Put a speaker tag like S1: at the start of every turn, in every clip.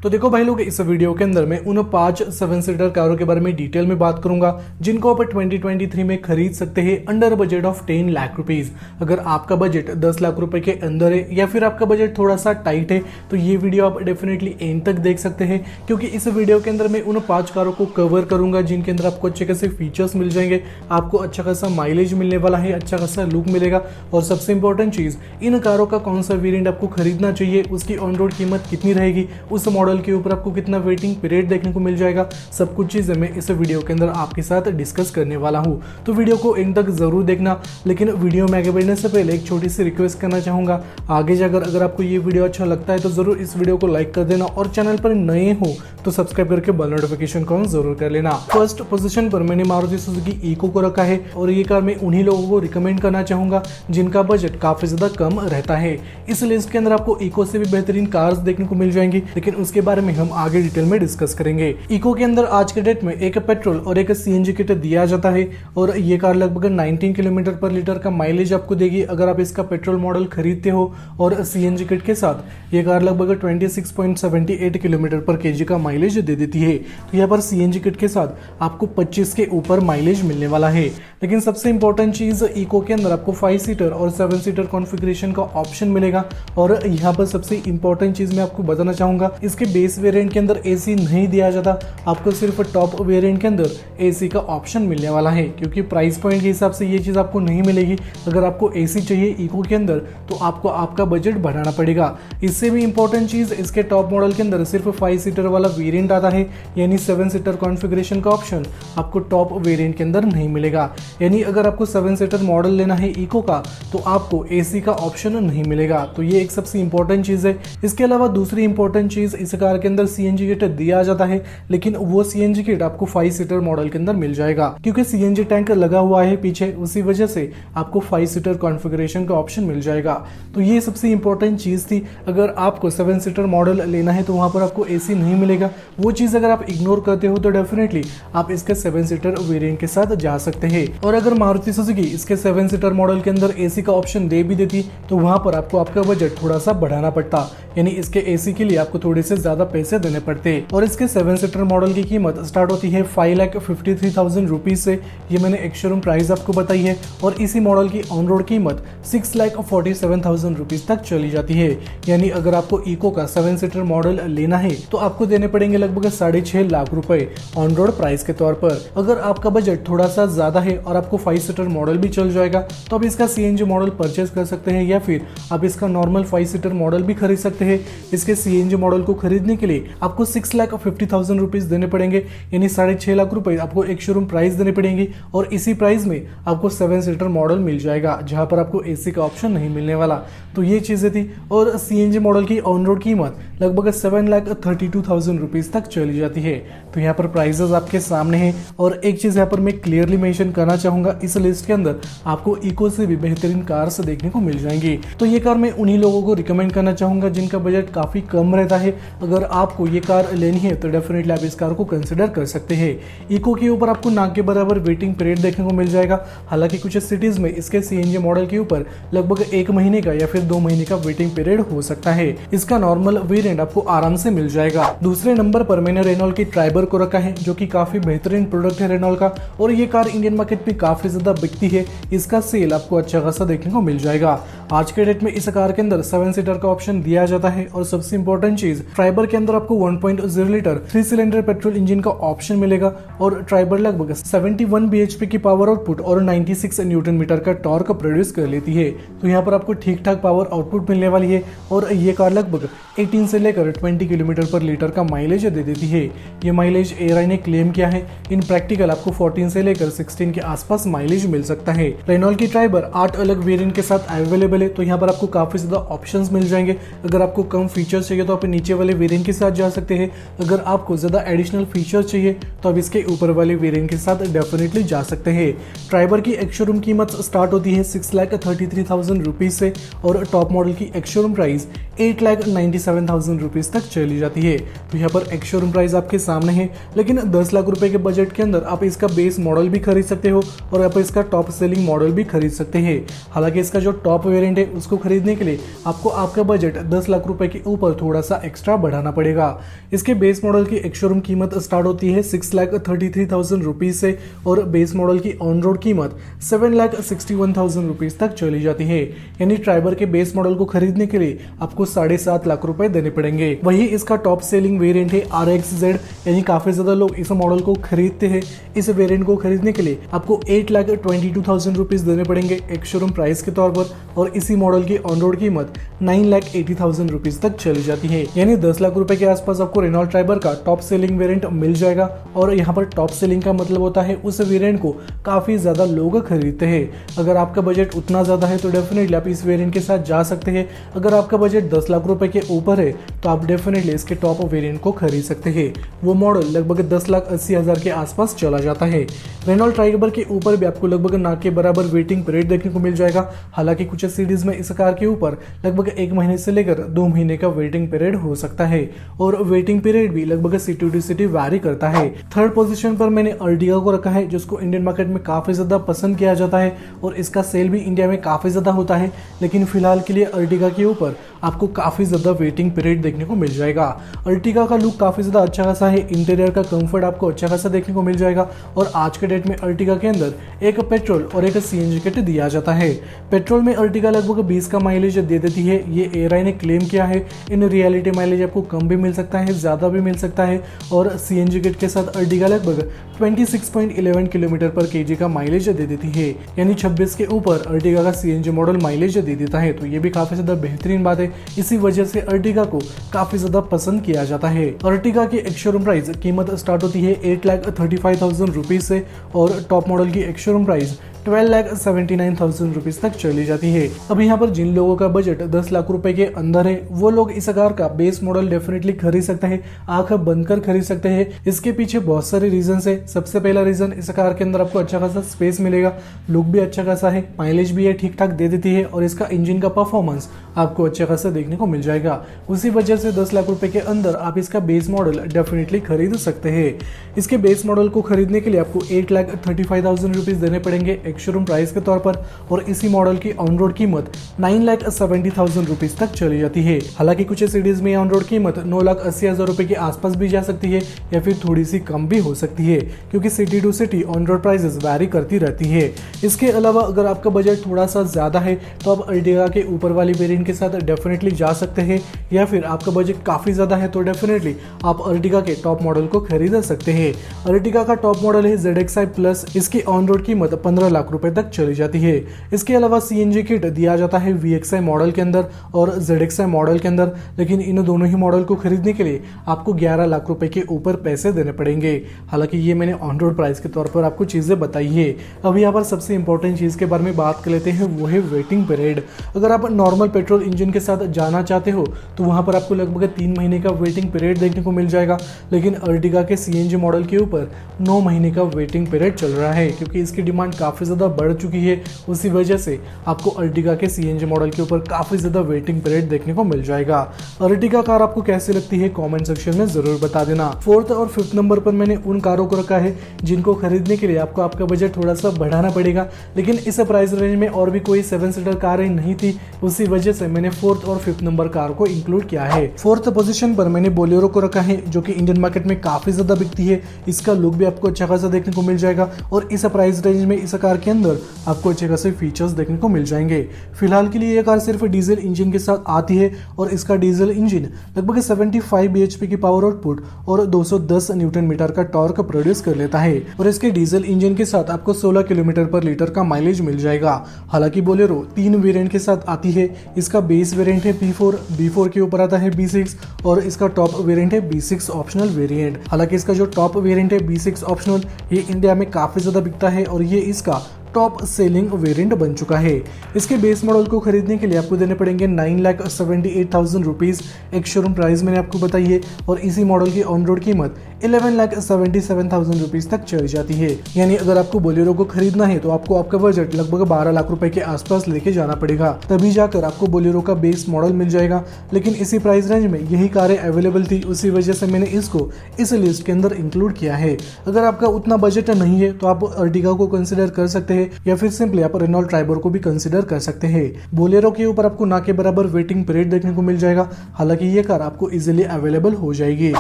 S1: तो देखो भाई लोग, इस वीडियो के अंदर मैं उन 5 7 सीटर कारों के बारे में डिटेल में बात करूंगा जिनको आप 2023 में खरीद सकते हैं under budget of 10 lakh rupees. अगर आपका बजट 10 लाख रुपए के अंदर है या फिर आपका बजट थोड़ा सा टाइट है तो ये वीडियो आप डेफिनेटली एंड तक देख सकते हैं, क्योंकि इस वीडियो के अंदर मैं उन 5 कारों को कवर करूंगा जिनके अंदर आपको अच्छे खासे फीचर्स मिल जाएंगे, आपको अच्छा खासा माइलेज मिलने वाला है, अच्छा खासा लुक मिलेगा और सबसे इंपॉर्टेंट चीज, इन कारों का कौन सा वेरिएंट आपको खरीदना चाहिए, उसकी ऑन रोड कीमत कितनी रहेगी, उस मॉडल के ऊपर आपको कितना वेटिंग पीरियड देखने को मिल जाएगा, सब कुछ चीजें मैं इस वीडियो के अंदर आपके साथ डिस्कस करने वाला हूं। तो वीडियो को एंड तक जरूर देखना। लेकिन वीडियो में आगे बढ़ने से पहले एक छोटी सी रिक्वेस्ट करना चाहूंगा, आगे जाकर अगर आपको ये वीडियो अच्छा लगता है तो जरूर इस वीडियो को लाइक कर देना और चैनल पर नए हो तो सब्सक्राइब करके बेल नोटिफिकेशन को जरूर कर लेना। फर्स्ट पोजीशन पर मैंने मारुति सुजुकी इको को रखा है और ये कार मैं उन्हीं लोगों को रिकमेंड करना चाहूंगा जिनका बजट काफी ज्यादा कम रहता है। इस लिस्ट के अंदर आपको इको से भी बेहतरीन कार्स देखने को मिल जाएंगी, लेकिन उसके बारे में हम आगे डिटेल में डिस्कस करेंगे। इको के अंदर आज के डेट में एक पेट्रोल और एक सीएनजी किट दिया जाता है और ये कार लगभग 19 किलोमीटर पर लीटर का माइलेज आपको देगी अगर आप इसका पेट्रोल मॉडल खरीदते हो, और सीएनजी किट के साथ ये कार लगभग 26.78 किलोमीटर पर केजी का माइलेज दे देती है। तो यहाँ पर सीएनजी किट के साथ आपको 25 के ऊपर माइलेज मिलने वाला है। लेकिन सबसे इंपॉर्टेंट चीज, इको के अंदर आपको 5 सीटर और 7 सीटर कॉन्फ़िगरेशन का ऑप्शन मिलेगा। और यहाँ पर सबसे इंपॉर्टेंट चीज मैं आपको बताना चाहूंगा, इसके बेस वेरिएंट के अंदर एसी नहीं दिया जाता, आपको सिर्फ टॉप वेरिएंट के अंदर एसी का ऑप्शन मिलने वाला है, क्योंकि प्राइस पॉइंट के हिसाब से ये चीज आपको नहीं मिलेगी। अगर आपको एसी चाहिए इको के अंदर तो आपको आपका बजट बढ़ाना पड़ेगा। इससे भी इंपॉर्टेंट चीज, इसके टॉप मॉडल के अंदर सिर्फ 5 सीटर वाला वेरिएंट आता है, यानी 7 सीटर कॉन्फ़िगरेशन का ऑप्शन आपको टॉप वेरिएंट के अंदर नहीं मिलेगा। यानी अगर आपको 7 सीटर मॉडल लेना है इको का तो आपको एसी का ऑप्शन नहीं मिलेगा। तो ये एक सबसे इंपॉर्टेंट चीज है। इसके अलावा दूसरी इंपॉर्टेंट चीज, इस कार के अंदर सीएनजी किट दिया जाता है, लेकिन वो सीएनजी किट आपको 5 सीटर मॉडल के अंदर मिल जाएगा, क्योंकि सीएनजी टैंक लगा हुआ है पीछे, उसी वजह से आपको 5 सीटर कॉन्फ़िगरेशन का ऑप्शन मिल जाएगा। तो ये सबसे इंपॉर्टेंट चीज थी। अगर आपको 7 सीटर मॉडल लेना है तो वहां पर आपको एसी नहीं मिलेगा। वो चीज अगर आप इग्नोर करते हो तो डेफिनेटली आप इसके 7 सीटर वेरिएंट के साथ जा सकते हैं। और अगर मारुति सुजुकी इसके 7 सीटर मॉडल के अंदर एसी का ऑप्शन दे भी देती तो वहां पर आपको आपका बजट थोड़ा सा बढ़ाना पड़ता, यानी इसके एसी के लिए आपको थोड़े से ज्यादा पैसे देने पड़ते। और इसके 7 सीटर मॉडल की कीमत स्टार्ट होती है 5,53,000 रुपीज से, ये मैंने एक शोरूम प्राइस आपको बताई है। और इसी मॉडल की ऑन रोड कीमत 6,47,000 रुपीज तक चली जाती है। यानी अगर आपको इको का 7 सीटर मॉडल लेना है तो आपको देने पड़ेंगे लगभग 6.5 लाख रुपए ऑन रोड प्राइस के तौर पर। अगर आपका बजट थोड़ा सा ज्यादा है और आपको 5 सीटर मॉडल भी चल जाएगा तो आप इसका सीएनजी मॉडल परचेज कर सकते हैं, या फिर आप इसका नॉर्मल 5 सीटर मॉडल भी खरीद सकते हैं। इसके सीएनजी मॉडल को खरीदने के लिए आपको 6,50,000 रुपीज देने पड़ेंगे, यानी 6.5 लाख रुपए आपको एक शोरूम प्राइस देने पड़ेंगे। और इसी प्राइस में आपको 7 सीटर मॉडल मिल जाएगा जहां पर आपको एसी का ऑप्शन नहीं मिलने वाला। तो ये चीजें थी। और सीएनजी मॉडल की ऑन रोड कीमत लगभग 7,32,000 रुपीज तक चली जाती है। तो यहाँ पर प्राइसेस आपके सामने हैं। और एक चीज यहाँ पर मैं क्लियरली मेंशन करना चाहूंगा, इस लिस्ट के अंदर आपको इको से भी बेहतरीन कार्स देखने को मिल जाएंगी। तो ये कार मैं उन्हीं लोगों को रिकमेंड करना चाहूंगा जिनका बजट काफी कम रहता है। अगर आपको ये कार लेनी है तो डेफिनेटली आप इस कार को कंसिडर कर सकते हैं। इको के ऊपर आपको ना के बराबर वेटिंग पीरियड देखने को मिल जाएगा। हालांकि कुछ सिटीज में इसके सीएनजी मॉडल के ऊपर लगभग 1 महीने का या फिर 2 महीने का वेटिंग पीरियड हो सकता है। इसका नॉर्मल वेरिएंट आपको आराम से मिल जाएगा। दूसरे नंबर पर मैंने रेनॉल्ट की ट्राइबर को रखा है, जो कि काफी बेहतरीन प्रोडक्ट है रेनॉल्ट का, और ये कार इंडियन मार्केट में काफी ज्यादा बिकती है। इसका सेल आपको अच्छा खासा देखने को मिल जाएगा। आज के डेट में इस कार के अंदर 7 सीटर का ऑप्शन दिया जाता है। और सबसे इंपॉर्टेंट चीज, ट्राइबर के अंदर आपको 1.0 लीटर 3 सिलेंडर पेट्रोल इंजन का ऑप्शन मिलेगा। और ट्राइबर लगभग 71 bhp की पावर आउटपुट और 96 न्यूटन मीटर का टॉर्क प्रोड्यूस कर लेती है। तो यहाँ पर आपको ठीक ठाक पावर आउटपुट मिलने वाली है। और ये कार लगभग 18 से लेकर 20 किलोमीटर पर लीटर का माइलेज दे देती है। ये माइलेज एयरआई ने क्लेम किया है। इन प्रैक्टिकल आपको 14 से लेकर 16 के आसपास माइलेज मिल सकता है। रेनॉल्ट की ट्राइबर 8 अलग वेरिएंट के साथ अवेलेबल है। तो यहाँ पर आपको काफी ज्यादा ऑप्शंस मिल जाएंगे। अगर आपको कम फीचर्स चाहिए तो आप नीचे वाले वेरिएंट के साथ जा सकते हैं। अगर आपको ज्यादा एडिशनल फीचर्स चाहिए तो आप इसके ऊपर वाले वेरिएंट के साथ डेफिनेटली जा सकते हैं। ट्राइबर की एक शोरूम कीमत स्टार्ट होती है 6,33,000 रुपीज से, और टॉप मॉडल की एक शोरूम प्राइस 8,97,000 रुपीज तक चली जाती है। तो यहाँ पर एक शोरूम प्राइस आपके सामने है। लेकिन 10 लाख रुपए के बजट के अंदर आप इसका बेस मॉडल भी खरीद सकते हो, हो और आप इसका टॉप सेलिंग मॉडल भी खरीद सकते हैं। हालांकि इसका जो टॉप वेरिएंट है उसको खरीदने के लिए आपको आपका बजट 10 लाख रुपए के ऊपर थोड़ा सा एक्स्ट्रा बढ़ाना पड़ेगा। इसके बेस मॉडल की एक शोरूम कीमत स्टार्ट होती है 6,33,000 रुपीज से और बेस मॉडल की ऑन रोड कीमत 7,61,000 रुपीज तक चली जाती है। यानी ट्राइबर के बेस मॉडल को खरीदने के लिए आपको 7.5 लाख रुपए देने पड़ेंगे। वही इसका टॉप सेलिंग वेरिएंट है RXZ, यानी काफी ज्यादा लोग इस मॉडल को खरीदते हैं। इस वेरिएंट को खरीदने के लिए आपको 8,22,000 रुपीज देने पड़ेंगे एक शोरूम प्राइस के तौर पर और इसी मॉडल की ऑन रोड कीमत 9,80,000 रुपीज तक चली जाती है। यानी 10 लाख रुपए के आसपास आपको रेनॉल्ट ट्राइबर का टॉप सेलिंग वेरिएंट मिल जाएगा। और यहाँ पर टॉप सेलिंग का मतलब होता है उस वेरिएंट को काफी ज्यादा लोग खरीदते हैं। अगर आपका बजट उतना ज्यादा है तो डेफिनेटली आप इस वेरिएंट के साथ जा सकते हैं। अगर आपका बजट 10 लाख रुपए के ऊपर है तो आप डेफिनेटली इसके टॉप वेरिएंट को खरीद सकते हैं। वो मॉडल लगभग 10,80,000 के आसपास चला जाता है। रेनॉल्ट ट्राइबर के ऊपर भी आपको लगभग ना के बराबर वेटिंग पीरियड देखने को मिल जाएगा। हालांकि कुछ सीरीज में इस कार के ऊपर लगभग 1 महीने से लेकर 2 महीने का वेटिंग पीरियड हो सकता है और वेटिंग पीरियड भी लगभग सिटी टू सिटी वैरी करता है। थर्ड पोजीशन पर मैंने अर्टिगा को रखा है जिसको इंडियन मार्केट में काफी ज्यादा पसंद किया जाता है और इसका सेल भी इंडिया में काफी ज्यादा होता है। लेकिन फिलहाल के लिए अर्टिगा के ऊपर आपको काफी ज्यादा वेटिंग पीरियड देखने को मिल जाएगा। अर्टिगा का लुक काफी ज्यादा अच्छा खासा है, इंटीरियर का कंफर्ट आपको अच्छा खासा देखने को मिल जाएगा और आज के डेट में अर्टिगा के अंदर एक पेट्रोल और एक CNG किट दिया जाता है। पेट्रोल में अर्टिगा लगभग 20 का माइलेज दे देती है, ये एयरलाइन ने क्लेम किया है। इन रियलिटी माइलेज आपको कम भी मिल सकता है, ज्यादा भी मिल सकता है और CNG किट के साथ अर्टिगा लगभग 26.11 किलोमीटर पर kg का माइलेज दे देती है। यानी 26 के ऊपर अर्टिगा का CNG मॉडल माइलेज दे देता है, तो ये भी काफी ज्यादा बेहतरीन बात है। इसी वजह से अर्टिगा को काफी ज्यादा पसंद किया जाता है। अर्टिगा की एक शोरूम प्राइस कीमत स्टार्ट होती है 8,35,000 रुपीज से और टॉप मॉडल की एक शोरूम प्राइस 12,79,000 रुपीज तक चली जाती है। अब यहाँ पर जिन लोगों का बजट 10 लाख रुपए के अंदर है वो लोग इस कार का बेस मॉडल डेफिनेटली खरीद सकते हैं, आंख बंद कर खरीद सकते हैं। इसके पीछे बहुत सारे रीजन है। सबसे पहला रीजन, इस कार के अंदर आपको अच्छा खासा स्पेस मिलेगा, लुक भी अच्छा खासा है, माइलेज भी है ठीक ठाक दे देती है और इसका इंजन का परफॉर्मेंस आपको अच्छा खासा देखने को मिल जाएगा। उसी वजह से 10 लाख रुपए के अंदर आप इसका बेस मॉडल डेफिनेटली खरीद सकते हैं। इसके बेस मॉडल को खरीदने के लिए आपको 8,35,000 रुपीज देने पड़ेंगे एक शोरूम प्राइस के तौर पर और इसी मॉडल की ऑन रोड कीमत 9,70,000 रुपीज तक चली जाती है। हालांकि कुछ सीरीज में ऑन रोड कीमत 9,80,000 रुपए के आसपास भी जा सकती है या फिर थोड़ी सी कम भी हो सकती है क्योंकि city to city on road prices vary करती रहती है। इसके अलावा अगर आपका बजट थोड़ा सा ज्यादा है तो आप अर्टिगा के ऊपर वाली वेरिएंट के साथ डेफिनेटली जा सकते हैं या फिर आपका बजट काफी ज्यादा है तो डेफिनेटली आप अर्टिगा के टॉप मॉडल को खरीद सकते हैं। अर्टिगा का टॉप मॉडल है ZXi प्लस, इसकी ऑन रोड कीमत 15 लाख रुपए तक चली जाती है। इसके अलावा CNG किट दिया जाता है VXi मॉडल के अंदर और ZXi मॉडल के अंदर, लेकिन इन दोनों ही मॉडल को खरीदने के लिए आपको 11 लाख रुपए के ऊपर पैसे देने पड़ेंगे। हालांकि ये मैंने ऑन रोड प्राइस के तौर पर आपको चीजें बताई है। अब यहाँ पर सबसे इंपॉर्टेंट चीज के बारे में बात कर लेते हैं, वो है वेटिंग पीरियड। अगर आप नॉर्मल पेट्रोल इंजन के साथ जाना चाहते हो तो वहां पर आपको लगभग 3 महीने का वेटिंग पीरियड देखने को मिल जाएगा, लेकिन अर्टिगा के CNG मॉडल के ऊपर 9 महीने का वेटिंग पीरियड चल रहा है क्योंकि इसकी डिमांड काफी ज्यादा बढ़ चुकी है। उसी वजह से आपको अर्टिगा के CNG मॉडल के ऊपर काफी ज्यादा वेटिंग पीरियड देखने को मिल जाएगा। अर्टिगा कार आपको कैसी लगती है कमेंट सेक्शन में जरूर बता देना। 4th और 5th नंबर पर मैंने उन कारों को रखा है जिनको खरीदने के लिए आपको आपका बजट थोड़ा सा बढ़ाना पड़ेगा, लेकिन इस प्राइस रेंज में और भी कोई 7 सीटर कारें नहीं थी, उसी वजह से मैंने 4th और 5th नंबर कार को इंक्लूड किया है। 4th पोजीशन पर मैंने बोलेरो को रखा है जो कि इंडियन मार्केट में काफी ज्यादा बिकती है। इसका लुक भी आपको अच्छा खासा देखने को मिल जाएगा और इस प्राइस रेंज में इस कार के अंदर आपको अच्छे खासे फीचर्स देखने को मिल जाएंगे। फिलहाल के लिए यह कार सिर्फ डीजल इंजन के साथ आती है और इसका डीजल इंजन लगभग 75 bhp की पावर आउटपुट और 210 न्यूटन मीटर का टॉर्क प्रोड्यूस कर लेता है और इसके डीजल इंजन के साथ आपको 16 किलोमीटर पर लीटर का माइलेज मिल जाएगा। हालांकि बोलेरो 3 वेरिएंट के साथ आती है। इसका बेस वेरिएंट है B4 के ऊपर आता है B6 और इसका टॉप वेरिएंट है B6 ऑप्शनल वेरिएंट। हालांकि इसका जो टॉप वेरिएंट है B6 ऑप्शनल ये इंडिया में काफी ज्यादा बिकता है और ये इसका टॉप सेलिंग वेरिएंट बन चुका है। इसके बेस मॉडल को खरीदने के लिए आपको देने पड़ेंगे 9,78,000 रुपीज एक शोरूम प्राइस मैंने आपको बताई है और इसी मॉडल की ऑन रोड कीमत 11,77,000 रुपीज तक चली जाती है। यानी अगर आपको बोलेरो को खरीदना है तो आपको आपका बजट लगभग 12 लाख रुपए के आसपास लेके जाना पड़ेगा, तभी जाकर आपको बोलेरो का बेस मॉडल मिल जाएगा। लेकिन इसी प्राइस रेंज में यही कारें अवेलेबल थी, उसी वजह से मैंने इसको इस लिस्ट के अंदर इंक्लूड किया है। अगर आपका उतना बजट नहीं है तो आप अर्टिगा को कंसिडर कर सकते हैं या फिर सिंपली आप रेनॉल्ट ट्राइबर को भी कंसिडर कर सकते हैं। बोलेरो के ऊपर आपको ना के बराबर वेटिंग पीरियड देखने को मिल जाएगा, हालांकि ये कार आपको इजीली अवेलेबल हो जाएगी।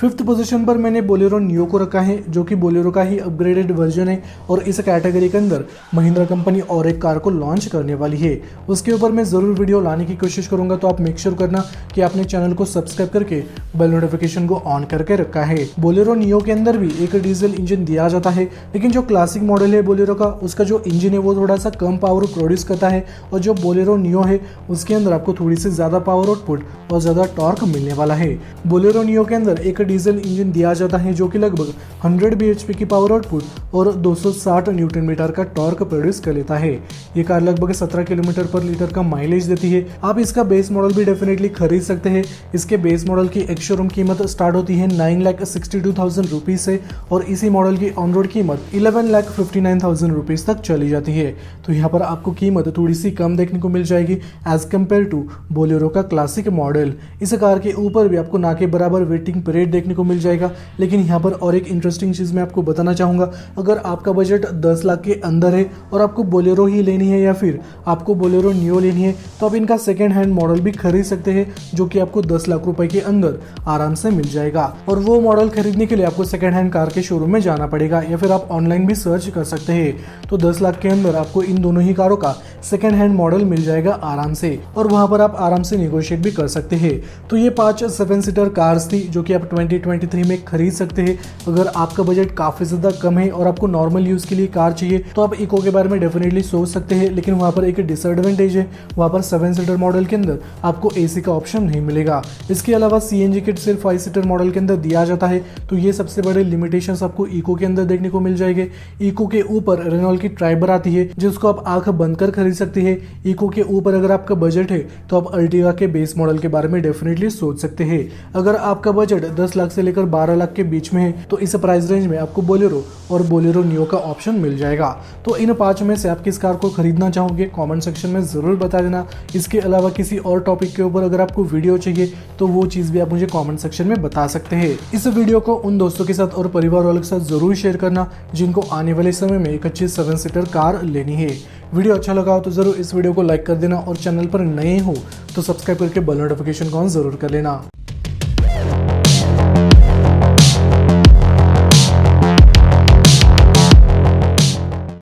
S1: 5th पोजीशन पर मैंने बोलेरो नियो को रखा है, जो कि बोलेरो का ही अपग्रेडेड वर्जन है और इस कैटेगरी के अंदर महिंद्रा कंपनी और एक कार को लॉन्च करने वाली है। उसके ऊपर मैं जरूर वीडियो लाने की कोशिश करूंगा, तो आप मेक श्योर करना कि आपने चैनल को सब्सक्राइब करके बेल नोटिफिकेशन को ऑन करके रखा है। बोलेरो नियो के अंदर भी एक डीजल इंजन दिया जाता है, लेकिन जो क्लासिक मॉडल है बोलेरो का, उसका जो इंजन है वो थोड़ा सा कम पावर प्रोड्यूस करता है, और जो बोलेरो नियो है उसके अंदर आपको थोड़ी सी ज्यादा पावर आउटपुट और ज्यादा टॉर्क मिलने वाला है। बोलेरो नियो के अंदर एक डीजल इंजन दिया जाता है जो कि लगभग 100 bhp की पावर आउटपुट और 260 न्यूटन मीटर का टॉर्क प्रोड्यूस कर लेता है। ये कार लगभग 17 किलोमीटर पर लीटर का माइलेज देती है। आप इसका बेस मॉडल भी डेफिनेटली खरीद सकते हैं। इसके बेस मॉडल की एक शोरूम कीमत स्टार्ट होती है 9,62,000 रुपीज से, और इसी मॉडल की ऑन रोड कीमत 11,59,000 रुपीज तक चली जाती है। तो यहाँ पर आपको कीमत थोड़ी सी कम देखने को मिल जाएगी एज कम्पेयर टू बोलेरो का क्लासिक मॉडल। इस कार के ऊपर भी आपको ना के बराबर वेटिंग पीरियड देखने को मिल जाएगा। लेकिन यहाँ पर और एक इंटरेस्टिंग चीज मैं आपको बताना चाहूंगा, अगर आपका बजट 10 लाख के अंदर है और आपको बोलेरो ही लेनी है या फिर आपको बोलेरो नियो लेनी है, तो आप इनका सेकेंड हैंड मॉडल भी खरीद सकते हैं, जो कि आपको 10 लाख रुपए के अंदर आराम से मिल जाएगा। और वो मॉडल खरीदने के लिए आपको सेकेंड हैंड कार के शोरूम में जाना पड़ेगा, या फिर आप ऑनलाइन भी सर्च कर सकते हैं। तो 10 लाख के अंदर आपको इन दोनों ही कारों का सेकेंड हैंड मॉडल मिल जाएगा आराम से, और वहां पर आप आराम से निगोशिएट भी कर सकते हैं। तो ये 5 7 सीटर कार्स थी जो कि आप 2023 में खरीद सकते हैं। अगर आपका बजट काफी ज्यादा कम है और आपको नॉर्मल यूज के लिए कार चाहिए, तो आप इको के बारे में डेफिनेटली सोच सकते हैं। लेकिन वहां पर एक डिसएडवांटेज है, वहां पर 7 सीटर मॉडल के अंदर आपको एसी का ऑप्शन नहीं मिलेगा। इसके अलावा सीएनजी किट सिर्फ 5 सीटर मॉडल के अंदर दिया जाता है, तो ये सबसे बड़े लिमिटेशन आपको इको के अंदर देखने को मिल जाएंगे। इको के ऊपर रेनॉल्ट की ट्राइबर आती है, जिसको आप आंख बंद कर खरीद सकते हैं। इको के ऊपर अगर आपका बजट है तो आप अर्टिगा के बेस मॉडल के बारे में डेफिनेटली सोच सकते हैं। अगर आपका बजट 10 लाख से लेकर 12 लाख के बीच में है, तो इस प्राइस रेंज में आपको बोलेरो और बोलेरो नियो का ऑप्शन मिल जाएगा। तो इन 5 में से आप किस कार को खरीदना चाहोगे कमेंट सेक्शन में जरूर बता देना। इसके अलावा किसी और टॉपिक के ऊपर अगर आपको वीडियो चाहिए तो वो चीज भी आप मुझे कमेंट सेक्शन में बता सकते हैं। इस वीडियो को उन दोस्तों के साथ और परिवार वालों के साथ जरूर शेयर करना जिनको आने वाले समय में एक अच्छी 7 सीटर कार लेनी है। वीडियो अच्छा लगा हो तो जरूर इस वीडियो को लाइक कर देना, और चैनल पर नए हो तो सब्सक्राइब करके बेल नोटिफिकेशन को ऑन जरूर कर लेना।